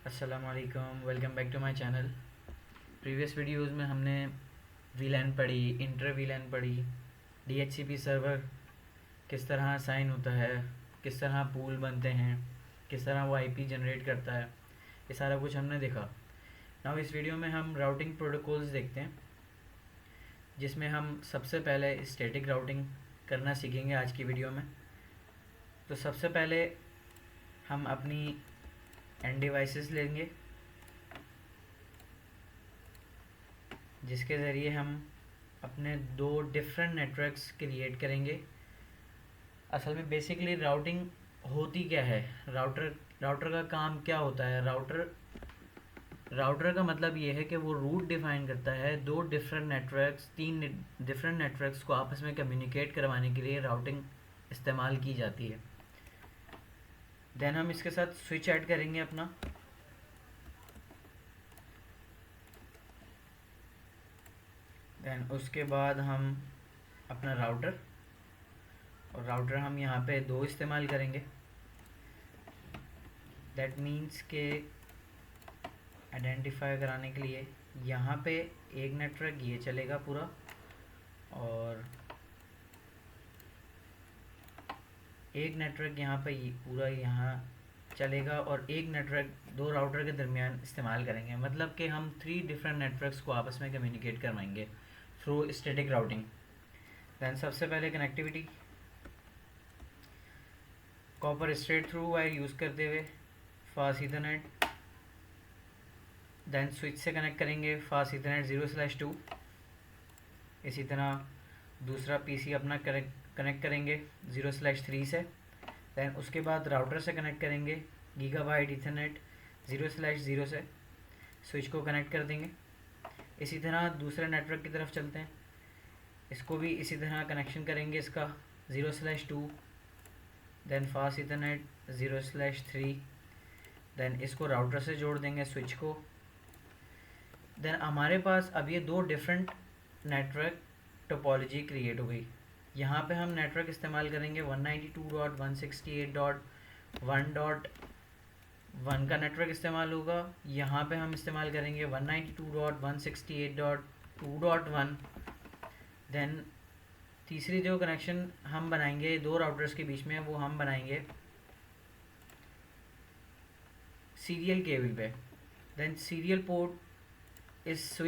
अस्सलामुअलैकुम, welcome back to my channel. Previous videos में हमने वीलैन पढ़ी, इंटर वीलैन पढ़ी, डीएचसीपी सर्वर किस तरह असाइन होता है, किस तरह पूल बनते हैं, किस तरह वो आईपी जनरेट करता है, ये सारा कुछ हमने देखा। नाउ इस वीडियो में हम राउटिंग प्रोटोकॉल्स देखते हैं, जिसमें हम सबसे पहले स्टैटिक राउटिंग करना सीखेंगे आज की वीडियो में। तो सबसे पहले हम अपनी एंड डिवाइसेस लेंगे, जिसके ज़रिए हम अपने दो डिफरेंट नेटवर्क्स क्रिएट करेंगे। असल में बेसिकली राउटिंग होती क्या है, राउटर का काम क्या होता है। राउटर का मतलब ये है कि वो रूट डिफाइन करता है। दो डिफरेंट नेटवर्क्स, तीन डिफरेंट नेटवर्क्स को आपस में कम्युनिकेट करवाने के लिए राउटिंग इस्तेमाल की जाती है। देन हम इसके साथ स्विच ऐड करेंगे अपना। देन उसके बाद हम अपना राउटर, और राउटर हम यहाँ पे दो इस्तेमाल करेंगे। दैट मीन्स के आइडेंटिफाई कराने के लिए यहाँ पे एक नेटवर्क ये चलेगा पूरा, और एक नेटवर्क यहाँ पे पूरा यहाँ चलेगा, और एक नेटवर्क दो राउटर के दरमियान इस्तेमाल करेंगे। मतलब कि हम थ्री डिफरेंट नेटवर्क्स को आपस में कम्युनिकेट करवाएंगे थ्रू स्टैटिक राउटिंग। दैन सबसे पहले connectivity, copper straight through wire use करते हुए फास्ट ईथरनेट। दैन स्विच से कनेक्ट करेंगे फास्ट ईथरनेट 0/2। इसी तरह दूसरा पीसी अपना कनेक्ट करेंगे 0/3 से। दैन उसके बाद राउटर से कनेक्ट करेंगे गीगाबाइट ईथरनेट 0/0 से। स्विच को कनेक्ट कर देंगे। इसी तरह दूसरे नेटवर्क की तरफ चलते हैं, इसको भी इसी तरह कनेक्शन करेंगे इसका 0/2। Then fast ethernet 0/3। दैन इसको राउटर से जोड़ देंगे स्विच को। देन हमारे पास अब ये दो डिफरेंट नेटवर्क टोपोलॉजी क्रिएट हो गई। यहाँ पे हम नेटवर्क इस्तेमाल करेंगे 192.168.1.1 का नेटवर्क इस्तेमाल होगा। यहाँ पे हम इस्तेमाल करेंगे 192.168.2.1। देन तीसरी जो कनेक्शन हम बनाएंगे दो राउटर्स के बीच में, वो हम बनाएंगे सीरियल केबल पे। देन सीरियल पोर्ट इस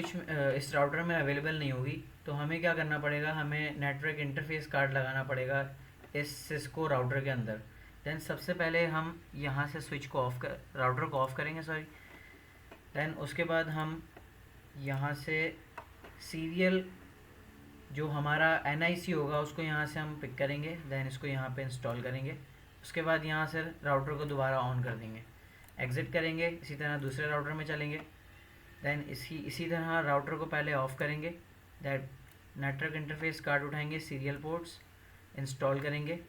राउटर में अवेलेबल नहीं होगी, तो हमें क्या करना पड़ेगा, हमें नेटवर्क इंटरफेस कार्ड लगाना पड़ेगा इस सिस्को राउटर के अंदर। देन सबसे पहले हम यहाँ से स्विच को राउटर को ऑफ करेंगे, सॉरी। देन उसके बाद हम यहाँ से सीरियल जो हमारा NIC होगा उसको यहाँ से हम पिक करेंगे। देन इसको यहाँ पे इंस्टॉल करेंगे। उसके बाद यहाँ से राउटर को दोबारा ऑन कर देंगे, एग्ज़िट करेंगे। इसी तरह दूसरे राउटर में चलेंगे। देन इसी तरह राउटर को पहले ऑफ़ करेंगे। दैट नेटवर्क इंटरफेस कार्ड उठाएंगे, सीरियल पोर्ट्स इंस्टॉल करेंगे,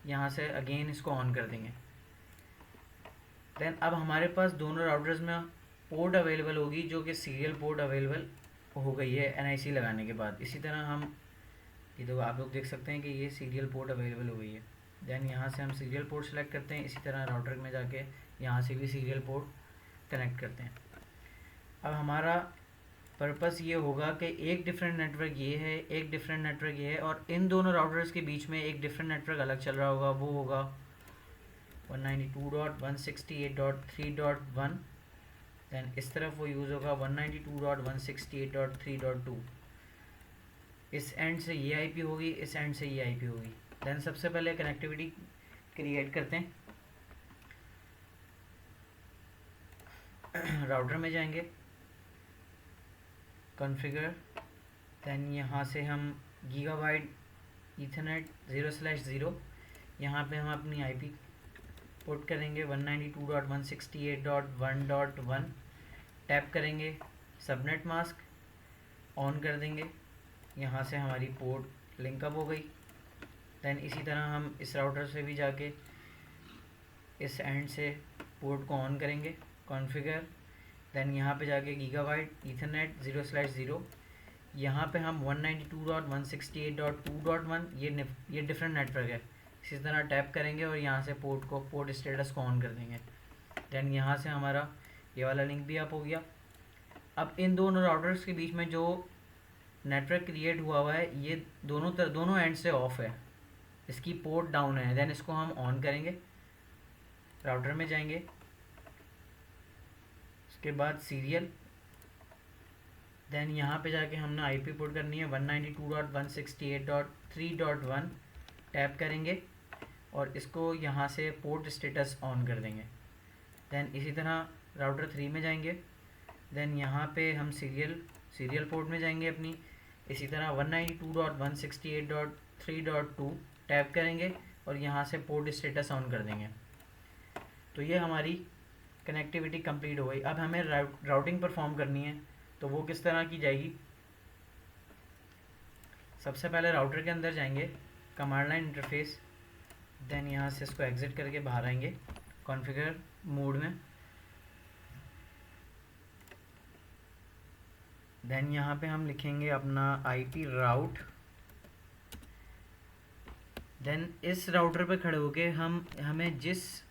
यहाँ से अगेन इसको ऑन कर देंगे। देन अब हमारे पास दोनों राउटर्स में पोर्ट अवेलेबल होगी, जो कि सीरियल पोर्ट अवेलेबल हो गई है NIC लगाने के बाद। इसी तरह हम ये देखो, आप लोग देख सकते हैं कि ये सीरियल पोर्ट अवेलेबल हो गई है। देन यहाँ से हम सीरियल पोर्ट सेलेक्ट करते हैं। इसी तरह राउटर में जाके यहाँ से भी सीरियल पोर्ट कनेक्ट करते हैं। अब हमारा पर्पस ये होगा कि एक डिफरेंट नेटवर्क ये है, एक डिफरेंट नेटवर्क ये है, और इन दोनों राउटर्स के बीच में एक डिफरेंट नेटवर्क अलग चल रहा होगा, वो होगा 192.168.3.1। दैन इस तरफ वो यूज़ होगा 192.168.3.2। इस एंड से ये IP होगी, इस एंड से ये IP होगी। दैन सबसे पहले कनेक्टिविटी क्रिएट करते हैं। राउटर में जाएंगे, कॉन्फ़िगर। दैन यहाँ से हम गीगाबाइट ईथरनेट 0/0, यहाँ पे हम अपनी IP पुट करेंगे 192.168.1.1। टैप करेंगे, सबनेट मास्क ऑन कर देंगे। यहाँ से हमारी पोर्ट लिंकअप हो गई। दैन इसी तरह हम इस राउटर से भी जाके इस एंड से पोर्ट को ऑन करेंगे, कॉन्फ़िगर। दैन यहाँ पे जाके गीगाबाइट ईथरनेट 0/0, यहाँ पे हम 192.168.2.1, ये डिफरेंट नेटवर्क है। इसी तरह टैप करेंगे और यहाँ से पोर्ट स्टेटस को ऑन कर देंगे। देन यहाँ से हमारा ये वाला लिंक भी अप हो गया। अब इन दोनों राउटर्स के बीच में जो नेटवर्क क्रिएट हुआ है ये दोनों एंड से ऑफ है, इसकी पोर्ट डाउन है। देन इसको हम ऑन करेंगे, राउटर में जाएंगे, उसके बाद सीरियल, देन यहाँ पे जाके हमने आईपी पुट करनी है 192.168.3.1 टैप करेंगे और इसको यहाँ से पोर्ट स्टेटस ऑन कर देंगे। देन इसी तरह राउटर 3 में जाएंगे, देन यहाँ पे हम सीरियल पोर्ट में जाएंगे अपनी, इसी तरह 192.168.3.2 टैप करेंगे और यहाँ से पोर्ट स्टेटस ऑन कर देंगे। तो ये हमारी कनेक्टिविटी कंप्लीट हो गई। अब हमें राउटिंग परफॉर्म करनी है, तो वो किस तरह की जाएगी। सबसे पहले राउटर के अंदर जाएंगे, कमांड लाइन इंटरफेस, देन यहाँ से इसको एग्जिट करके बाहर आएंगे कॉन्फ़िगर मोड में। देन यहाँ पे हम लिखेंगे अपना आईपी राउट। देन इस राउटर पे खड़े होके हमें जिस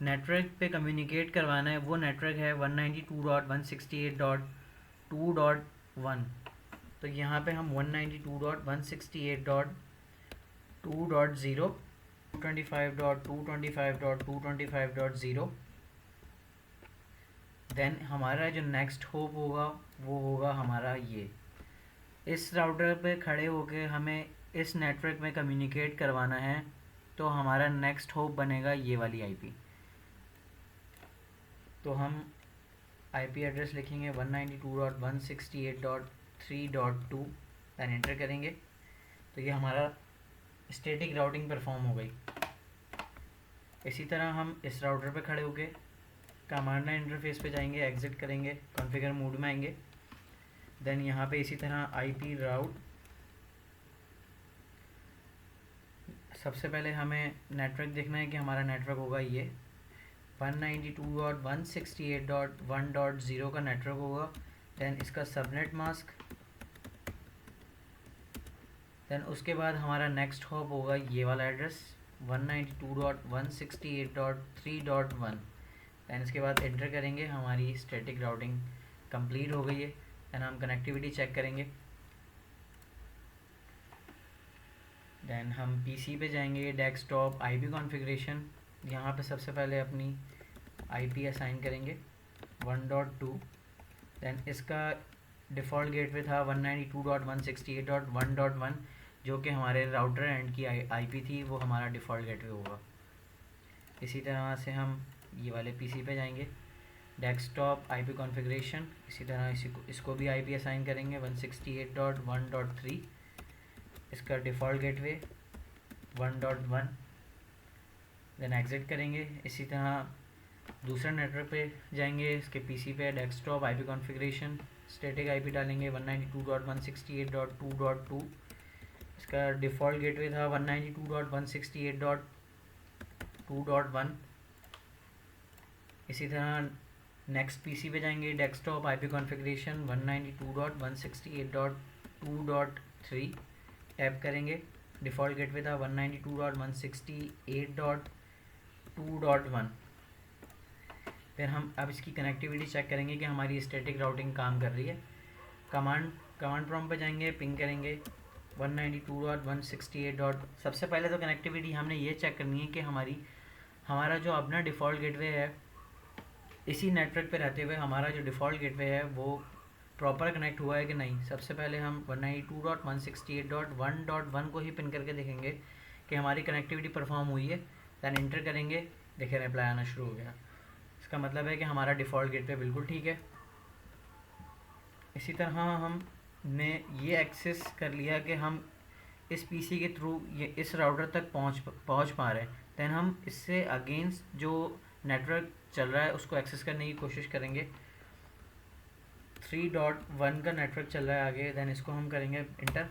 नेटवर्क पे कम्युनिकेट करवाना है वो नेटवर्क है 192.168.2.1। तो यहाँ पे हम 192.168.2.0, 225.225.225.0, देन हमारा जो नेक्स्ट होप होगा वो होगा हमारा ये। इस राउटर पे खड़े होके हमें इस नेटवर्क में कम्युनिकेट करवाना है, तो हमारा नेक्स्ट होप बनेगा ये वाली आईपी। तो हम आईपी एड्रेस लिखेंगे 192.168.3.2, दैन एंटर करेंगे। तो ये हमारा स्टैटिक राउटिंग परफॉर्म हो गई। इसी तरह हम इस राउटर पे खड़े होके कमांड लाइन इंटरफेस पे जाएंगे, एग्जिट करेंगे, कॉन्फ़िगर मोड में आएंगे, देन यहाँ पे इसी तरह आईपी राउट। सबसे पहले हमें नेटवर्क देखना है कि हमारा नेटवर्क होगा ये 192.168.1.0 का नेटवर्क होगा। देन इसका सबनेट मास्क, देन उसके बाद हमारा नेक्स्ट हॉप होगा ये वाला एड्रेस 192.168.3.1। दैन इसके बाद एंटर करेंगे, हमारी स्टैटिक राउटिंग कंप्लीट हो गई है। दैन हम कनेक्टिविटी चेक करेंगे, दैन हम पीसी पे जाएंगे, डेस्कटॉप, आईपी कॉन्फ़िगरेशन, यहाँ पे सबसे पहले अपनी आईपी असाइन करेंगे 1.2। दैन इसका डिफ़ॉल्ट गेटवे था 192.168.1.1, जो कि हमारे राउटर एंड की आईपी थी, वो हमारा डिफ़ॉल्ट गेटवे होगा। इसी तरह से हम ये वाले पीसी पे जाएंगे, डेस्कटॉप, आईपी कॉन्फ़िगरेशन, इसी तरह इसको भी आईपी असाइन करेंगे 168.1.3, इसका डिफ़ॉल्ट गेटवे 1.1, देन एग्जिट करेंगे। इसी तरह दूसरा नेटवर्क पे जाएंगे, इसके पीसी पे desktop, IP configuration, static IP डालेंगे 192.168.2.2, इसका डिफ़ॉल्ट गेटवे था 192.168.2.1। इसी तरह नेक्स्ट पीसी पे जाएंगे, डेस्कटॉप, आईपी कॉन्फ़िगरेशन 192.168.2.3 टैप करेंगे, डिफ़ॉल्ट गेटवे था 192.168.2.1। फिर हम अब इसकी कनेक्टिविटी चेक करेंगे कि हमारी स्टैटिक राउटिंग काम कर रही है। कमांड प्रॉम्प्ट पे जाएंगे, पिंग करेंगे 192.168. सबसे पहले तो कनेक्टिविटी हमने ये चेक करनी है कि हमारा जो अपना डिफ़ॉल्ट गेटवे है, इसी नेटवर्क पे रहते हुए हमारा जो डिफ़ॉल्ट गेटवे है वो प्रॉपर कनेक्ट हुआ है कि नहीं। सबसे पहले हम 192.168.1.1 को ही पिन करके देखेंगे कि हमारी कनेक्टिविटी परफॉर्म हुई है। दैन इंटर करेंगे, देखिए रिप्लाई आना शुरू हो गया, इसका मतलब है कि हमारा डिफ़ॉल्ट गेटवे बिल्कुल ठीक है। इसी तरह हमने ये एक्सेस कर लिया कि हम इस पीसी के थ्रू ये इस राउटर तक पहुंच पा रहे हैं। दैन हम इससे अगेंस्ट जो नेटवर्क चल रहा है उसको एक्सेस करने की कोशिश करेंगे। 3.1 का नेटवर्क चल रहा है आगे, देन इसको हम करेंगे इंटर।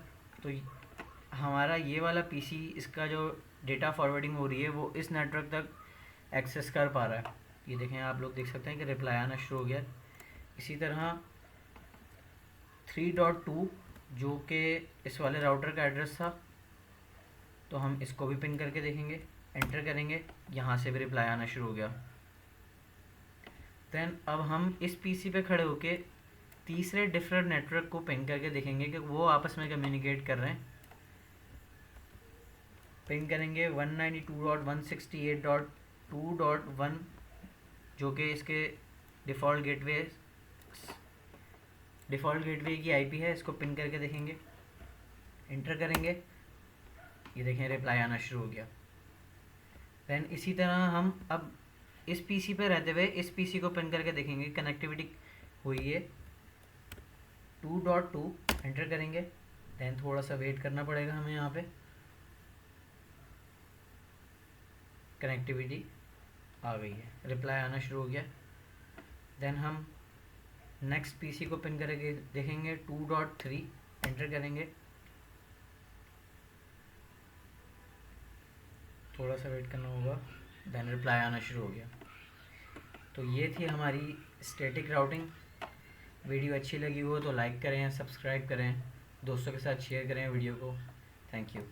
तो हमारा ये वाला पीसी, इसका जो डेटा फॉरवर्डिंग हो रही है वो इस नेटवर्क तक एक्सेस कर पा रहा है। ये देखें, आप लोग देख सकते हैं कि रिप्लाई आना शुरू हो गया। इसी तरह 3.2 जो कि इस वाले राउटर का एड्रेस था, तो हम इसको भी पिन करके देखेंगे, एंटर करेंगे, यहाँ से भी रिप्लाई आना शुरू हो गया। देन अब हम इस पीसी पे खड़े होके तीसरे डिफरेंट नेटवर्क को पिंग करके देखेंगे कि वो आपस में कम्युनिकेट कर रहे हैं। पिंग करेंगे 192.168.2.1 जो कि इसके डिफ़ॉल्ट गेटवे की आईपी है। इसको पिंग करके देखेंगे, इंटर करेंगे, ये देखें रिप्लाई आना शुरू हो गया। दैन इसी तरह हम अब इस पीसी पे रहते हुए इस पीसी को पिन करके देखेंगे कनेक्टिविटी हुई है 2.2, एंटर करेंगे। दैन थोड़ा सा वेट करना पड़ेगा हमें, यहाँ पे कनेक्टिविटी आ गई है, रिप्लाई आना शुरू हो गया। दैन हम नेक्स्ट पीसी को पिन करके देखेंगे 2.3, एंटर करेंगे, थोड़ा सा वेट करना होगा। दैन रिप्लाई आना शुरू हो गया। तो ये थी हमारी स्टैटिक राउटिंग। वीडियो अच्छी लगी हो तो लाइक करें, सब्सक्राइब करें, दोस्तों के साथ शेयर करें वीडियो को। Thank you.